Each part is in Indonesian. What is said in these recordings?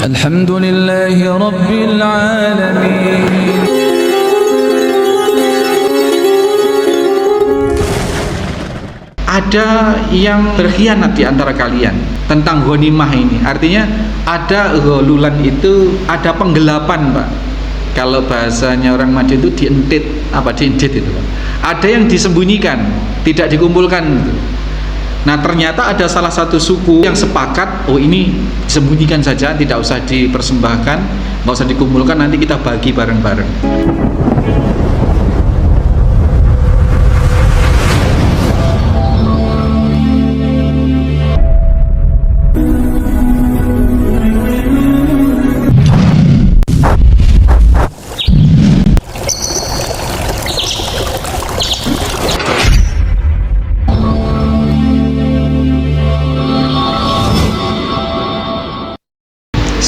Alhamdulillahi Rabbil Alamin. Ada yang berkhianat di antara kalian tentang ghanimah ini. Artinya ada ghululan itu, ada penggelapan, Pak. Kalau bahasanya orang Madin itu dientit, diintit itu, Pak. Ada yang disembunyikan, tidak dikumpulkan gitu. Nah, ternyata ada salah satu suku yang sepakat, oh ini disembunyikan saja, tidak usah dipersembahkan, nggak usah dikumpulkan, nanti kita bagi bareng-bareng.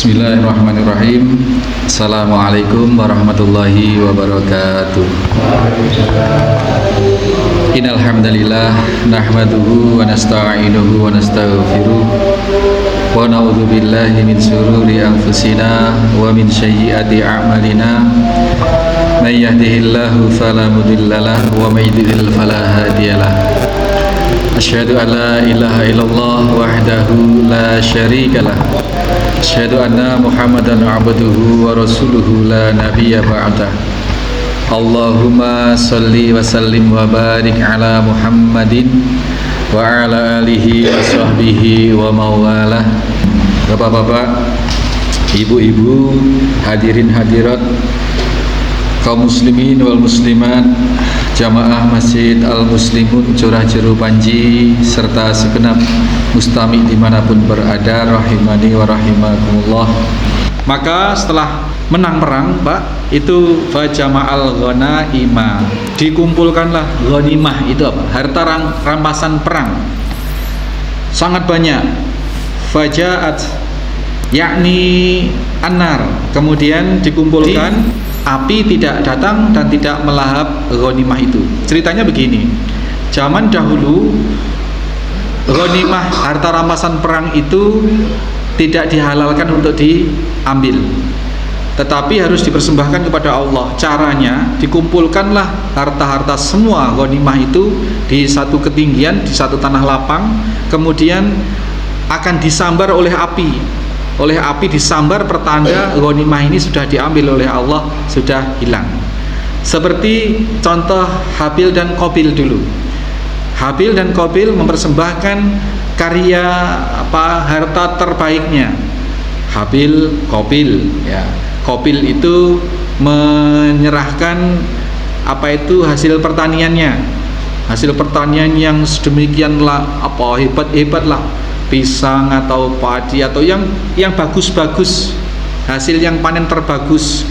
Bismillahirrahmanirrahim. Assalamualaikum warahmatullahi wabarakatuh. Innal hamdalillah nahmaduhu wa nasta'inuhu wa nastaghfiruh wa na'udzu billahi min shururi anfusina wa min sayyiati a'malina. May yahdihillahu fala mudhillalah wa may yudhlil fala hadiyalah. Asyhadu an la ilaha illallah wahdahu la syarikalah. Asyhadu anna Muhammadan abduhu wa rasuluhu la nabiyya ba'dah. Allahumma salli wa sallim wa barik ala Muhammadin wa ala alihi wa sahbihi wa mawalah. Bapak-bapak, ibu-ibu, hadirin hadirat, kaum muslimin wal muslimat, jamaah Masjid Al-Muslimun Curah Jeru Panji, serta segenap mustami dimanapun berada, rahimani wa rahimakumullah. Maka setelah menang perang, Pak, itu fajama'al ghanaima, dikumpulkanlah ghanimah. Itu apa? Harta rampasan perang, sangat banyak. Faja'at, yakni anar, kemudian dikumpulkan, api tidak datang dan tidak melahap ghanimah itu. Ceritanya begini, zaman dahulu ghanimah, harta rampasan perang itu tidak dihalalkan untuk diambil, tetapi harus dipersembahkan kepada Allah. Caranya, dikumpulkanlah harta-harta semua ghanimah itu di satu ketinggian, di satu tanah lapang, kemudian akan disambar oleh api. Oleh api disambar, pertanda ghanimah ini sudah diambil oleh Allah, sudah hilang. Seperti contoh Habil dan Qabil dulu. Habil dan Qabil mempersembahkan karya harta terbaiknya. Habil, Qabil, ya. Qabil itu menyerahkan hasil pertaniannya. Hasil pertanian yang sedemikianlah hebat-hebatlah, pisang atau padi atau yang bagus-bagus, hasil yang panen terbagus.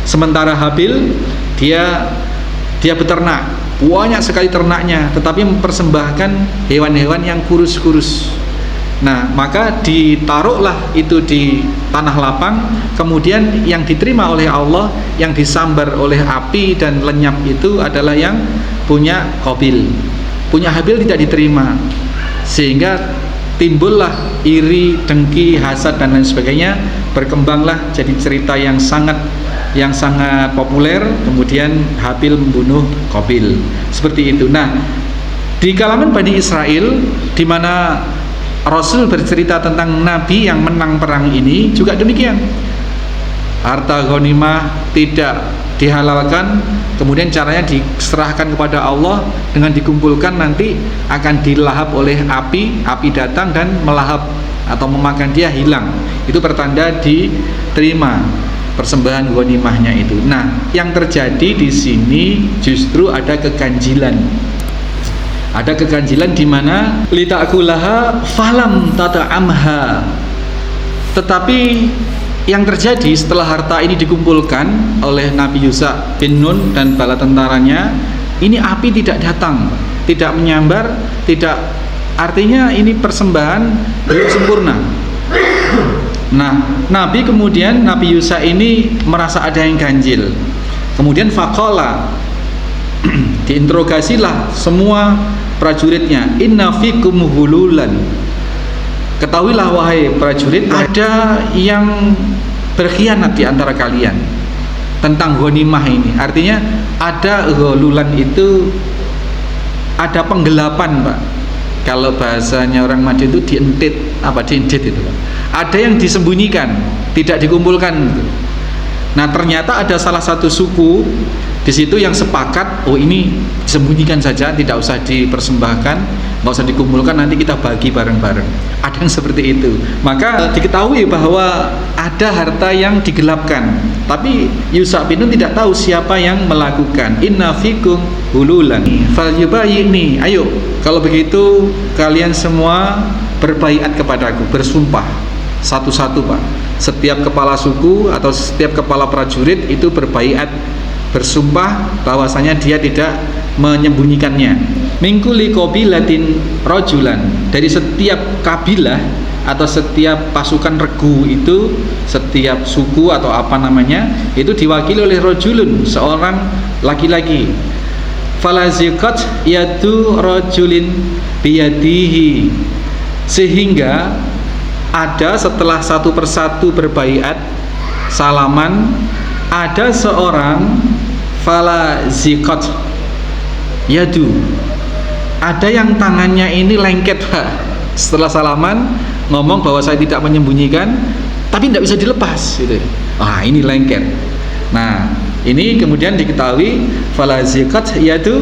Sementara Habil dia beternak, banyak sekali ternaknya, tetapi mempersembahkan hewan-hewan yang kurus-kurus. Nah, maka ditaruhlah itu di tanah lapang, kemudian yang diterima oleh Allah, yang disambar oleh api dan lenyap itu adalah yang punya Qabil. Punya Habil tidak diterima, sehingga timbullah iri, dengki, hasad dan lain sebagainya. Berkembanglah jadi cerita yang sangat populer. Kemudian Habil membunuh Qabil, seperti itu. Nah, di kalangan Bani Israel, di mana Rasul bercerita tentang Nabi yang menang perang ini, juga demikian. Harta ghanimah tidak dihalalkan, kemudian caranya diserahkan kepada Allah dengan dikumpulkan, nanti akan dilahap oleh api. Api datang dan melahap atau memakan dia, hilang. Itu pertanda diterima persembahan ghanimahnya itu. Nah, yang terjadi di sini justru ada keganjilan. Ada keganjilan di mana litakulaha falam tata'amha. Tetapi yang terjadi setelah harta ini dikumpulkan oleh Nabi Yusha bin Nun dan bala tentaranya, ini api tidak datang, tidak menyambar, tidak, artinya ini persembahan belum sempurna. Nah, Nabi Yusha ini merasa ada yang ganjil. Kemudian faqala, diinterogasilah semua prajuritnya, inna fikum hululan, Ketahuilah wahai prajurit, ada yang berkhianat di antara kalian tentang ghanimah ini. Artinya ada ghululan itu ada penggelapan, Pak. Kalau bahasanya orang Madiun itu dientit, dientit itu, Pak. Ada yang disembunyikan, tidak dikumpulkan gitu. Nah, ternyata ada salah satu suku di situ yang sepakat, oh ini disembunyikan saja, tidak usah dipersembahkan, nggak usah dikumpulkan, nanti kita bagi bareng-bareng. Ada yang seperti itu. Maka diketahui bahwa ada harta yang digelapkan, tapi Yusha bin Nun tidak tahu siapa yang melakukan. Inna fikum hululan falyubayyi'ni. Ayo, kalau begitu kalian semua berbaiat kepadaku, bersumpah satu-satu, Pak. Setiap kepala suku atau setiap kepala prajurit itu berbaiat, bersumpah bahwasanya dia tidak menyembunyikannya. Mingkuli qabilatin rajulan, dari setiap kabilah atau setiap pasukan regu itu, setiap suku atau apa namanya, itu diwakili oleh rajulun, seorang laki-laki. Falaziqat yadu rajulin biyadihi, sehingga ada setelah satu persatu berbaiat salaman, ada seorang falaziqat yadu, ada yang tangannya ini lengket, Pak. Setelah salaman ngomong bahwa saya tidak menyembunyikan, tapi tidak bisa dilepas gitu. Ini lengket. Nah, ini kemudian diketahui falaziqat yadu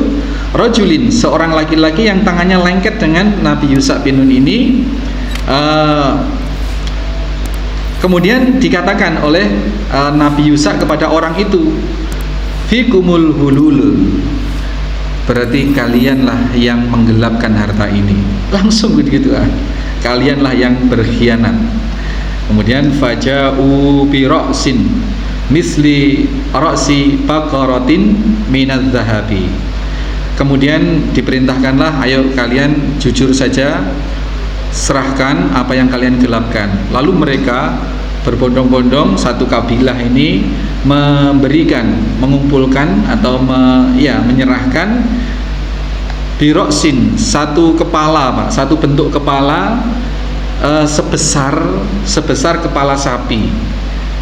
rajulin, seorang laki-laki yang tangannya lengket dengan Nabi Yusha bin Nun ini. Kemudian dikatakan oleh Nabi Yusha kepada orang itu, fikumul hulul, berarti kalianlah yang menggelapkan harta ini. Langsung begitu, kalianlah yang berkhianat. Kemudian faja'u bi ra'sin misli ra'si baqaratin minadz zahabi. Kemudian diperintahkanlah, ayo kalian jujur saja, serahkan apa yang kalian gelapkan. Lalu mereka berbondong-bondong, satu kabilah ini mengumpulkan atau menyerahkan biroksin, satu kepala, Pak, satu bentuk kepala sebesar kepala sapi,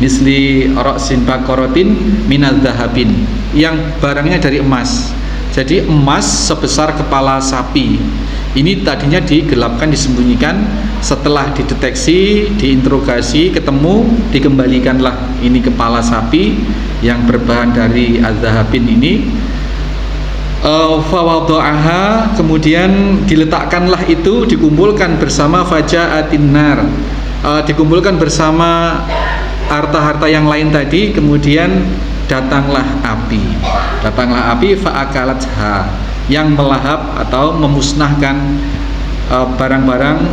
misli roksin bakorotin minadz zahabin, yang barangnya dari emas. Jadi emas sebesar kepala sapi. Ini tadinya digelapkan, disembunyikan. Setelah dideteksi, diinterogasi, ketemu, dikembalikanlah ini kepala sapi yang berbahan dari az-zahabin ini. Fawadha'aha, kemudian diletakkanlah itu, dikumpulkan bersama faja'atin nar, dikumpulkan bersama harta-harta yang lain tadi. Kemudian datanglah api fa'akalatha, yang melahap atau memusnahkan barang-barang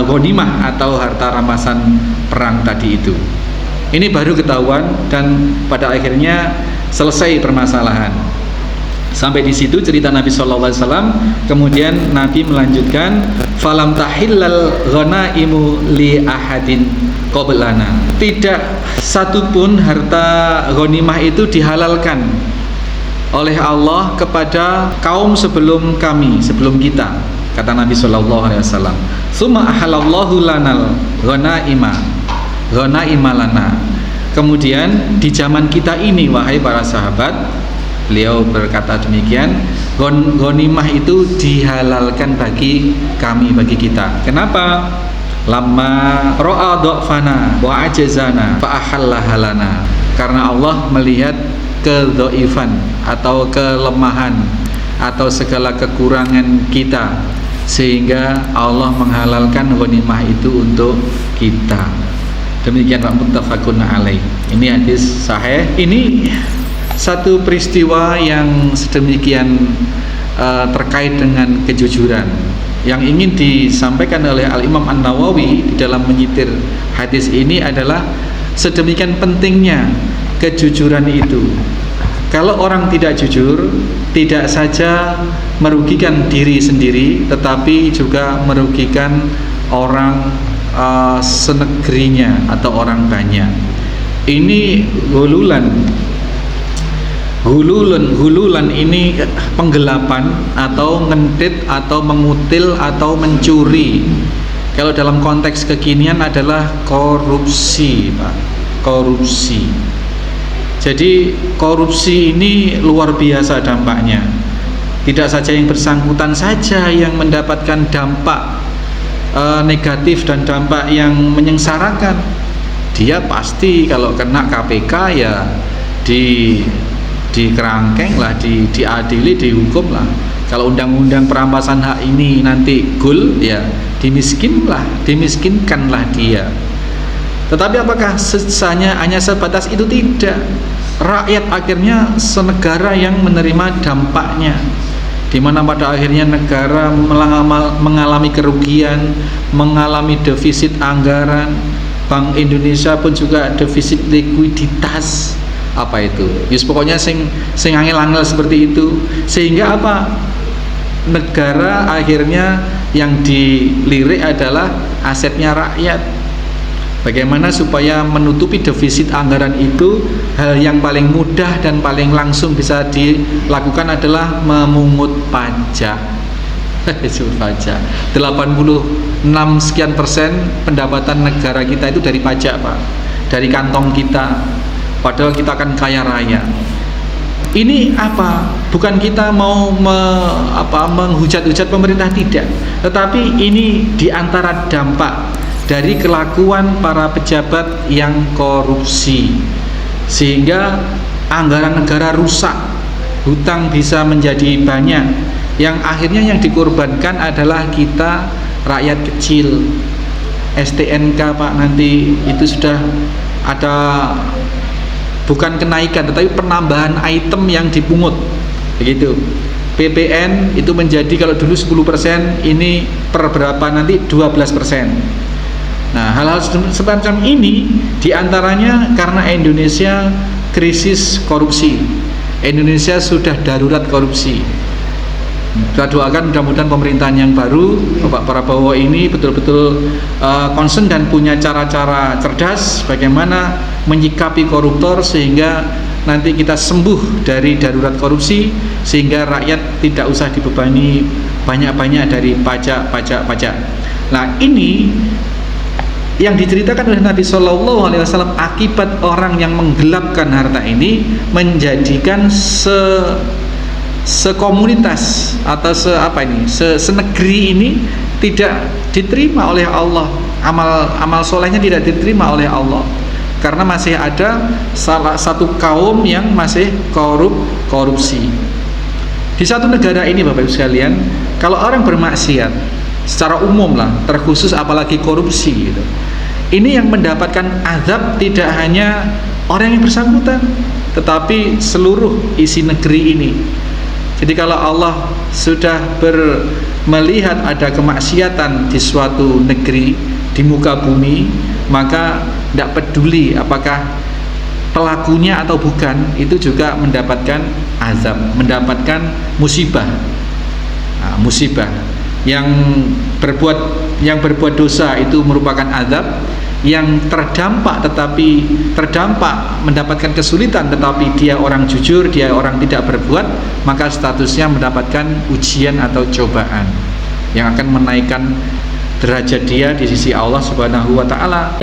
ghanimah atau harta rampasan perang tadi itu. Ini baru ketahuan dan pada akhirnya selesai permasalahan. Sampai di situ cerita Nabi SAW. Kemudian Nabi melanjutkan, falam tahillal ghanaimu li ahadin qablana, tidak satupun harta ghanimah itu dihalalkan oleh Allah kepada kaum sebelum kami, sebelum kita, kata Nabi SAW. Summa ahalallahu lanal ghanaima lana. Kemudian di zaman kita ini, wahai para sahabat, beliau berkata demikian, ghanimah itu dihalalkan bagi kami, bagi kita. Kenapa? Lamma ra'a dha'fana wa ajazana fa ahallaha lana. Karena Allah melihat kedhaifan atau kelemahan atau segala kekurangan kita, sehingga Allah menghalalkan ghanimah itu untuk kita. Demikian Pak, muttafaqun alaih. Ini hadis sahih. Ini satu peristiwa yang sedemikian terkait dengan kejujuran yang ingin disampaikan oleh Al-Imam An-Nawawi di dalam menyitir hadis ini adalah sedemikian pentingnya kejujuran itu. Kalau orang tidak jujur, tidak saja merugikan diri sendiri, tetapi juga merugikan orang senegerinya atau orang banyak. Ini hululan ini penggelapan atau ngentit atau mengutil atau mencuri. Kalau dalam konteks kekinian adalah korupsi, Pak. Korupsi. Jadi korupsi ini luar biasa dampaknya. Tidak saja yang bersangkutan saja yang mendapatkan dampak negatif dan dampak yang menyengsarakan. Dia pasti kalau kena KPK ya dikerangkeng lah, diadili, dihukum lah. Kalau undang-undang perampasan hak ini nanti gol, ya dimiskinkanlah dia. Tetapi apakah hanya sebatas itu? Tidak. Rakyat akhirnya senegara yang menerima dampaknya, di mana pada akhirnya negara mengalami kerugian, mengalami defisit anggaran. Bank Indonesia pun juga defisit likuiditas. Apa itu? Yus pokoknya sing angel-angel seperti itu. Sehingga apa? Negara akhirnya yang dilirik adalah asetnya rakyat. Bagaimana supaya menutupi defisit anggaran itu? Hal yang paling mudah dan paling langsung bisa dilakukan adalah memungut pajak. Pajak 86 sekian persen pendapatan negara kita itu dari pajak, Pak, dari kantong kita, padahal kita kan kaya raya. Ini apa? Bukan kita mau menghujat-hujat pemerintah, tidak, tetapi ini diantara dampak dari kelakuan para pejabat yang korupsi, sehingga anggaran negara rusak, hutang bisa menjadi banyak, yang akhirnya yang dikorbankan adalah kita rakyat kecil. STNK, Pak, nanti itu sudah ada bukan kenaikan tetapi penambahan item yang dipungut, begitu. PPN itu menjadi kalau dulu 10%, ini per berapa nanti 12%. Nah, hal-hal semacam ini diantaranya karena Indonesia krisis korupsi. Indonesia sudah darurat korupsi. Kita doakan mudah-mudahan pemerintahan yang baru, Bapak Prabowo ini betul-betul concern dan punya cara-cara cerdas bagaimana menyikapi koruptor sehingga nanti kita sembuh dari darurat korupsi, sehingga rakyat tidak usah dibebani banyak-banyak dari pajak. Nah, ini yang diceritakan oleh Nabi Shallallahu Alaihi Wasallam akibat orang yang menggelapkan harta ini menjadikan sekomunitas atau senegeri ini tidak diterima oleh Allah, amal solehnya tidak diterima oleh Allah, karena masih ada salah satu kaum yang masih korupsi. Di satu negara ini, Bapak Ibu sekalian, kalau orang bermaksiat secara umum lah, terkhusus apalagi korupsi gitu, ini yang mendapatkan azab tidak hanya orang yang bersangkutan, tetapi seluruh isi negeri ini. Jadi kalau Allah sudah melihat ada kemaksiatan di suatu negeri, di muka bumi, maka tidak peduli apakah pelakunya atau bukan, itu juga mendapatkan azab, mendapatkan musibah. Nah, musibah yang berbuat dosa itu merupakan azab, yang terdampak mendapatkan kesulitan tetapi dia orang jujur, dia orang tidak berbuat, maka statusnya mendapatkan ujian atau cobaan yang akan menaikkan derajat dia di sisi Allah Subhanahu wa taala.